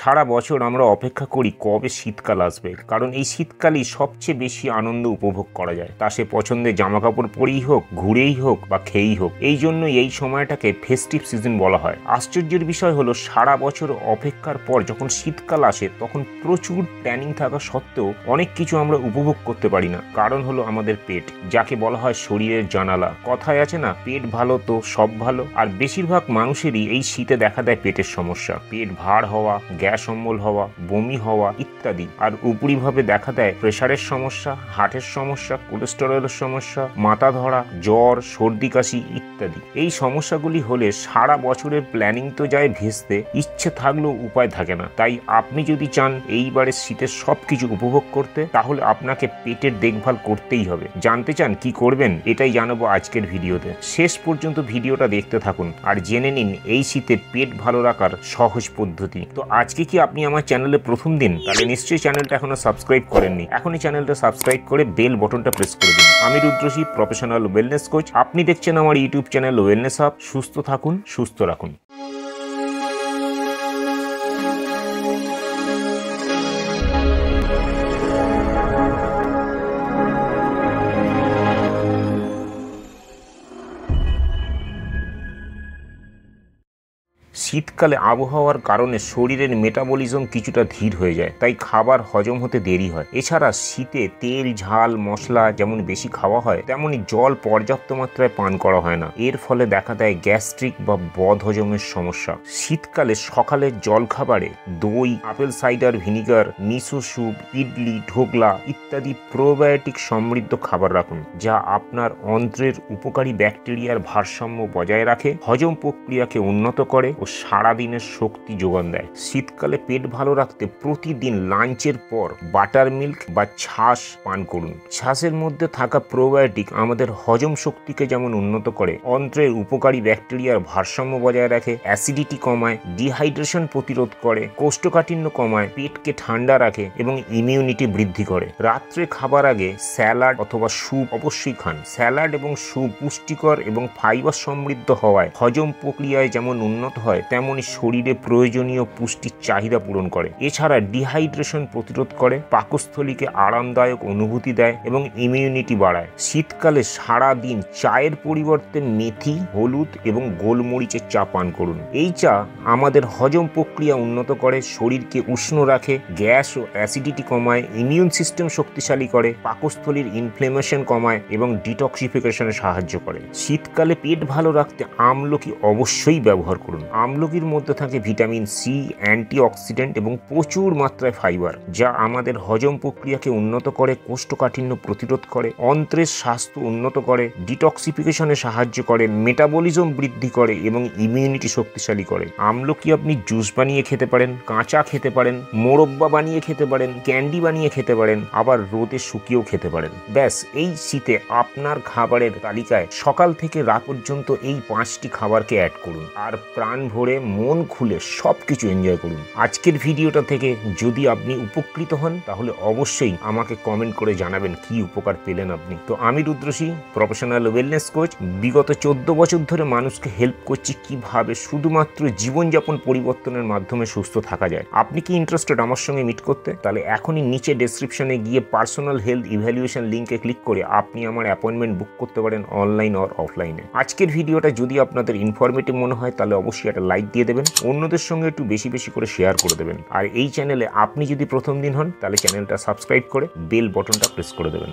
সারা বছর আমরা অপেক্ষা করি কবে শীতকাল আসবে, কারণ এই শীতকালই সবচেয়ে বেশি আনন্দ উপভোগ করা যায়। তা সে পছন্দের জামা কাপড় পরেই হোক, ঘুরেই হোক বা খেয়েই হোক, এই জন্য এই সময়টাকে ফেস্টিভ সিজন বলা হয়। আশ্চর্যের বিষয় হলো সারা বছর অপেক্ষার পর যখন শীতকাল আসে তখন প্রচুর প্ল্যানিং থাকা সত্ত্বেও অনেক কিছু আমরা উপভোগ করতে পারি না। কারণ হলো আমাদের পেট, যাকে বলা হয় শরীরের জানালা। কথায় আছে না, পেট ভালো তো সব ভালো। আর বেশিরভাগ মানুষেরই এই শীতে দেখা দেয় পেটের সমস্যা, পেট ভার হওয়া, গ্যাস অম্বল হওয়া, বমি হওয়া ইত্যাদি। আর উপরিভাবে দেখা দেয় প্রেশারের সমস্যা, হার্টের সমস্যা, কোলেস্টেরলের সমস্যা, মাথা ধরা, জ্বর, সর্দি কাশি ইত্যাদি। এই সমস্যাগুলি হলে সারা বছরের প্ল্যানিং তো যায় ভেস্তে, ইচ্ছে থাকলেও উপায় থাকে না। তাই আপনি যদি চান এইবারে শীতের সবকিছু উপভোগ করতে, তাহলে আপনাকে পেটের দেখভাল করতেই হবে। জানতে চান কি করবেন? এটাই জানাবো আজকের ভিডিওতে। শেষ পর্যন্ত ভিডিওটা দেখতে থাকুন আর জেনে নিন এই শীতে পেট ভালো রাখার সহজ পদ্ধতি। তো আজকে কি আপনি আমার চ্যানেলে প্রথম দিন? তাহলে নিশ্চয়ই চ্যানেলটা এখনো সাবস্ক্রাইব করেননি। এখনই চ্যানেলটা সাবস্ক্রাইব করে বেল বটনটা প্রেস করে দিন। আমি রুদ্রশী, প্রফেশনাল ওয়েলনেস কোচ। আপনি দেখছেন আমার ইউটিউব চ্যানেল ওয়েলনেস হাব। সুস্থ থাকুন, সুস্থ রাখুন। শীতকালে আবহাওয়ার কারণে শরীরের মেটাবলিজম কিছুটা ধীর হয়ে যায়, তাই খাবার হজম হতে দেরি হয়। এছাড়া শীতে তেল, ঝাল, মশলা যেমন বেশি খাওয়া হয়, তেমনি জল পর্যাপ্ত মাত্রায় পান করা হয় না। এর ফলে দেখা দেয় গ্যাস্ট্রিক বা বদ হজমের সমস্যা। শীতকালে সকালের জলখাবারে দই, apple cider vinegar, miso soup, idli, dhokla ইত্যাদি প্রোবায়োটিক সমৃদ্ধ খাবার রাখুন, যা আপনার অন্ত্রের উপকারী ব্যাকটেরিয়ার ভারসাম্য বজায় রাখে, হজম প্রক্রিয়াকে উন্নত করে ও সারাদিনের শক্তি যোগান দেয়। শীতকালে পেট ভালো রাখতে প্রতিদিন লাঞ্চের পর বাটার মিল্ক বা ছাশ পান করুন। ছাশের মধ্যে থাকা প্রোবায়োটিক আমাদের হজম শক্তিকে যেমন উন্নত করে, অন্ত্রের উপকারী ব্যাকটেরিয়ার ভারসাম্য বজায় রাখে, অ্যাসিডিটি কমায়, ডিহাইড্রেশন প্রতিরোধ করে, কোষ্ঠকাঠিন্য কমায়, পেটকে ঠান্ডা রাখে এবং ইমিউনিটি বৃদ্ধি করে। রাত্রে খাবার আগে স্যালাড অথবা স্যুপ অবশ্যই খান। স্যালাড এবং স্যুপ পুষ্টিকর এবং ফাইবার সমৃদ্ধ হওয়ায় হজম প্রক্রিয়ায় যেমন উন্নত হয়, তেমনি শরীরে প্রয়োজনীয় পুষ্টির চাহিদা পূরণ করে। এছাড়া ডিহাইড্রেশন প্রতিরোধ করে, পাকস্থলীকে আরামদায়ক অনুভূতি দেয় এবং ইমিউনিটি বাড়ায়। শীতকালে সারা দিন চায়ের পরিবর্তে মেথি, হলুদ এবং গোলমরিচের চা পান করুন। এই চা আমাদের হজম প্রক্রিয়া উন্নত করে, শরীরকে উষ্ণ রাখে, গ্যাস ও অ্যাসিডিটি কমায়, ইমিউন সিস্টেম শক্তিশালী করে, পাকস্থলীর ইনফ্লেমেশন কমায় এবং ডিটক্সিফিকেশনে সাহায্য করে। শীতকালে পেট ভালো রাখতে আমলকি অবশ্যই ব্যবহার করুন। আমলকির মধ্যে থাকে ভিটামিন সি, অ্যান্টিঅক্সিডেন্ট এবং প্রচুর মাত্রায় ফাইবার, যা আমাদের হজম প্রক্রিয়াকে উন্নত করে, কোষ্ঠকাঠিন্য প্রতিরোধ করে, অন্ত্রের স্বাস্থ্য উন্নত করে, ডিটক্সিফিকেশনে সাহায্য করে, মেটাবলিজম বৃদ্ধি করে এবং ইমিউনিটি শক্তিশালী করে। আমলকি আপনি জুস বানিয়ে খেতে পারেন, কাঁচা খেতে পারেন, মোরব্বা বানিয়ে খেতে পারেন, ক্যান্ডি বানিয়ে খেতে পারেন, আবার রোদে শুকিয়েও খেতে পারেন। ব্যাস, এই শীতে আপনার খাবারের তালিকায় সকাল থেকে রাত পর্যন্ত এই 5টি খাবারকে অ্যাড করুন আর প্রাণ ভরে মন খুলে সবকিছু এনজয় করুন। আজকের ভিডিওটা থেকে যদি আপনি উপকৃত হন, তাহলে অবশ্যই আমাকে কমেন্ট করে জানাবেন কি উপকার পেলেন আপনি। তো আমি রুদ্রশী, প্রফেশনাল ওয়েলনেস কোচ। বিগত 14 বছর ধরে মানুষকে হেল্প করছি কিভাবে শুধুমাত্র জীবনযাপন পরিবর্তনের মাধ্যমে সুস্থ থাকা যায়। আপনি কি ইন্টারেস্টেড আমার সঙ্গে মিট করতে? তাহলে এখনই নিচে ডেসক্রিপশনে গিয়ে পার্সোনাল হেলথ ইভ্যালুয়েশন লিঙ্কে ক্লিক করে আপনি আমার অ্যাপয়েন্টমেন্ট বুক করতে পারেন, অনলাইন অর অফলাইনে। আজকের ভিডিওটা যদি আপনাদের ইনফরমেটিভ মনে হয়, তাহলে অবশ্যই একটা লাইক দিয়ে দেবেন, অন্যদের সঙ্গে একটু বেশি বেশি করে শেয়ার করে দেবেন। আর এই চ্যানেলে আপনি যদি প্রথম দিন হন, তাহলে চ্যানেলটা সাবস্ক্রাইব করে বেল বটনটা প্রেস করে দেবেন।